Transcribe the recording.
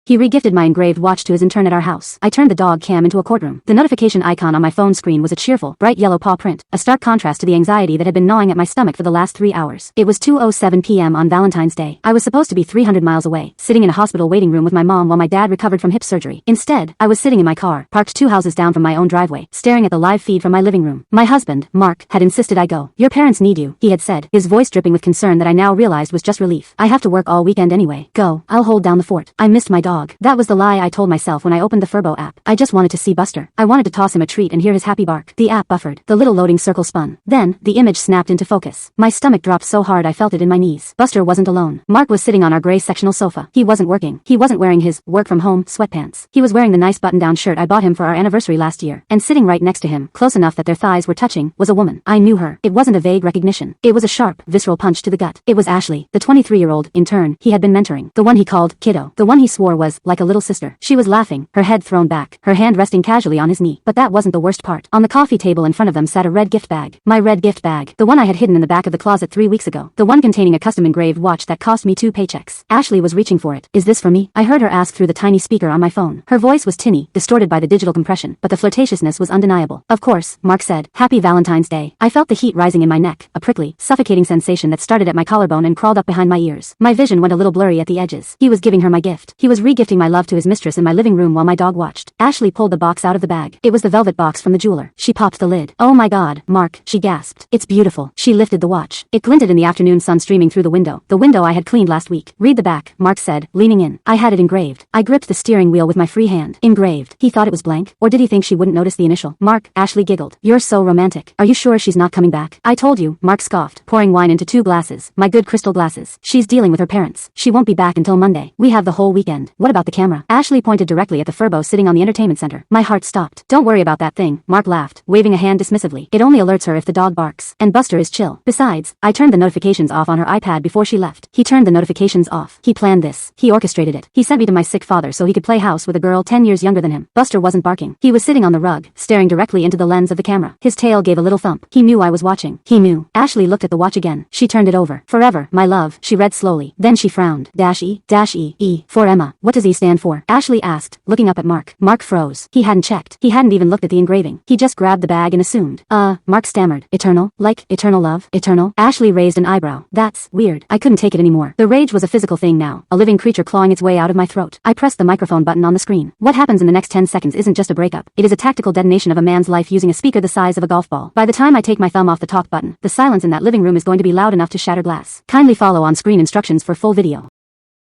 He regifted my engraved watch to his intern at our house. I turned the dog cam into a courtroom. The notification icon on my phone screen was a cheerful, bright yellow paw print, a stark contrast to the anxiety that had been gnawing at my stomach for the last 3 hours. It was 2:07 p.m. on Valentine's Day. I was supposed to be 300 miles away, sitting in a hospital waiting room with my mom while my dad recovered from hip surgery. Instead, I was sitting in my car, parked 2 houses down from my own driveway, staring at the live feed from my living room. My husband, Mark, had insisted I go. "Your parents need you," he had said, his voice dripping with concern that I now realized was just relief. "I have to work all weekend anyway. Go. I'll hold down the fort." I missed my dog. That was the lie I told myself when I opened the Furbo app. I just wanted to see Buster. I wanted to toss him a treat and hear his happy bark. The app buffered. The little loading circle spun. Then, the image snapped into focus. My stomach dropped so hard I felt it in my knees. Buster wasn't alone. Mark was sitting on our gray sectional sofa. He wasn't working. He wasn't wearing his work-from-home sweatpants. He was wearing the nice button-down shirt I bought him for our anniversary last year. And sitting right next to him, close enough that their thighs were touching, was a woman. I knew her. It wasn't a vague recognition. It was a sharp, visceral punch to the gut. It was Ashley, the 23-year-old intern he had been mentoring. The one he called Kiddo. The one he swore was like a little sister. She was laughing, her head thrown back, her hand resting casually on his knee. But that wasn't the worst part. On the coffee table in front of them sat a red gift bag. My red gift bag. The one I had hidden in the back of the closet 3 weeks ago. The one containing a custom engraved watch that cost me 2 paychecks. Ashley was reaching for it. "Is this for me?" I heard her ask through the tiny speaker on my phone. Her voice was tinny, distorted by the digital compression, but the flirtatiousness was undeniable. "Of course," Mark said. "Happy Valentine's Day." I felt the heat rising in my neck, a prickly, suffocating sensation that started at my collarbone and crawled up behind my ears. My vision went a little blurry at the edges. He was giving her my gift. He was regifting my love to his mistress in my living room while my dog watched. Ashley pulled the box out of the bag. It was the velvet box from the jeweler. She popped the lid. "Oh my God, Mark," she gasped. "It's beautiful." She lifted the watch. It glinted in the afternoon sun streaming through the window I had cleaned last week. "Read the back," Mark said, leaning in. I had it engraved. I gripped the steering wheel with my free hand. Engraved. He thought it was blank, or did he think she wouldn't notice the initial? "Mark," Ashley giggled. "You're so romantic. Are you sure she's not coming back?" "I told you," Mark scoffed, pouring wine into 2 glasses. "My good crystal glasses. She's dealing with her parents. She won't be back until Monday. We have the whole weekend." "What about the camera?" Ashley pointed directly at the Furbo sitting on the entertainment center. My heart stopped. "Don't worry about that thing," Mark laughed, waving a hand dismissively. "It only alerts her if the dog barks. And Buster is chill. Besides, I turned the notifications off on her iPad before she left." He turned the notifications off. He planned this. He orchestrated it. He sent me to my sick father so he could play house with a girl 10 years younger than him. Buster wasn't barking. He was sitting on the rug, staring directly into the lens of the camera. His tail gave a little thump. He knew I was watching. He knew. Ashley looked at the watch again. She turned it over. "Forever, my love," she read slowly. Then she frowned. "E for Emma. What does E stand for?" Ashley asked, looking up at Mark. Mark froze. He hadn't checked. He hadn't even looked at the engraving. He just grabbed the bag and assumed. Mark stammered. "Eternal? Like, eternal love? Eternal?" Ashley raised an eyebrow. "That's weird." I couldn't take it anymore. The rage was a physical thing now, a living creature clawing its way out of my throat. I pressed the microphone button on the screen. What happens in the next 10 seconds isn't just a breakup. It is a tactical detonation of a man's life using a speaker the size of a golf ball. By the time I take my thumb off the talk button, the silence in that living room is going to be loud enough to shatter glass. Kindly follow on screen instructions for full video.